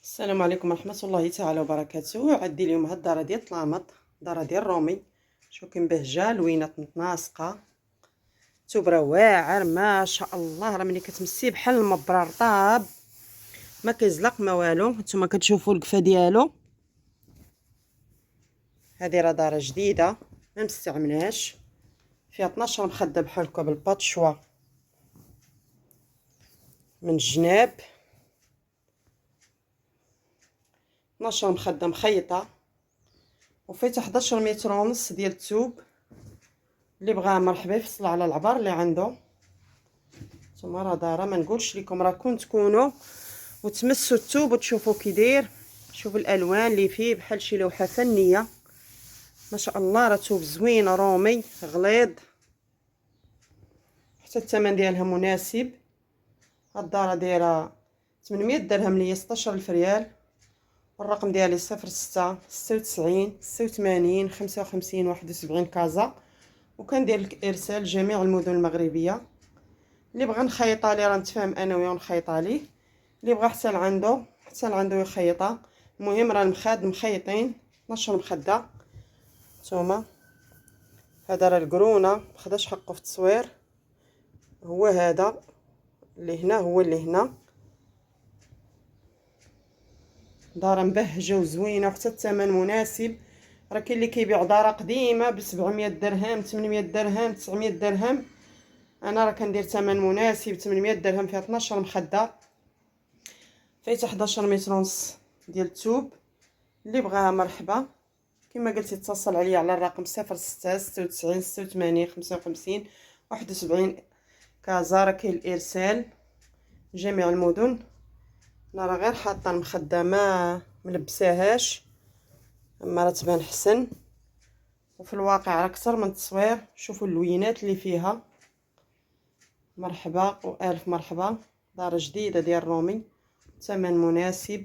السلام عليكم ورحمة الله تعالى وبركاته. عندي اليوم هاد الدارة ديال الطلامط، دارة ديال الرومي. شوفوا كي مبهجة، لوينات متناسقة، الثوب راه واعر ما شاء الله، راه ملي كتمسيه بحال المبرار طاب، ما كيزلق ما والو. نتوما كتشوفوا القفا ديالو. هذه راه دارة جديدة ما مستعملهاش، فيها 12 مخدة بحال هكا بالباتشوا من الجناب، 12 مخدة مخيطة، وفيها 11 متر ونص ديال الثوب. اللي بغى مرحبا يفصل على العبار اللي عنده. نتوما راه دارة ما نقولش لكم، راكم تكونوا وتمسوا الثوب وتشوفوا كي داير. شوفوا الالوان اللي فيه بحال شي لوحه فنيه، ما شاء الله. راه ثوب زوين رومي غليظ، حتى الثمن ديالها مناسب. هاد الدارة دايره 800 درهم اللي هي 16000 ريال. والرقم ديالي 06 96 86 55 71 كازا، وكندير لك ارسال جميع المدن المغربيه. اللي بغى نخيطها ليه راه نتفاهم انا وياه ونخيطها ليه، اللي بغى حتى لعنده يخيطها. المهم راه المخاد مخيطين 12 مخده. نتوما هذا راه القرونه مخداش حقه في التصوير، هو هذا اللي هنا هو اللي هنا. دار مبهجه وزوينه وحتى الثمن مناسب. راه كاين اللي كيبيع دار قديمه ب 700 درهم 800 درهم 900 درهم، انا راه كندير ثمن مناسب 800 درهم. فيها 12 مخده، فيها 11 متر ونص ديال الثوب. اللي بغاها مرحبا كما قلت يتصل عليا على الرقم 06 96 86 55 71 كازا. راه كاين الارسال جميع المدن. انا راه غير حاطه المخده ما ملبساهاش، اما راه تبان حسن وفي الواقع راه اكثر من التصوير. شوفوا اللوينات اللي فيها. مرحبا والف مرحبا. دار جديده ديال الرومي، ثمن مناسب.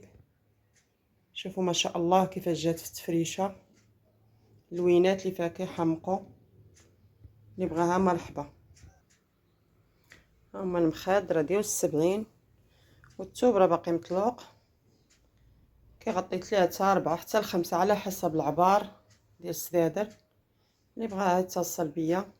شوفوا ما شاء الله كيفاش جات في التفريشه، اللوينات اللي فيها كيحمقوا. اللي بغاها مرحبا. هما المخاد راه ديال 70، والثوب راه باقي مطلوق، كيغطي 3 4 حتى ل5 على حسب العبار ديال السدادر. اللي بغاها يتصل بيا.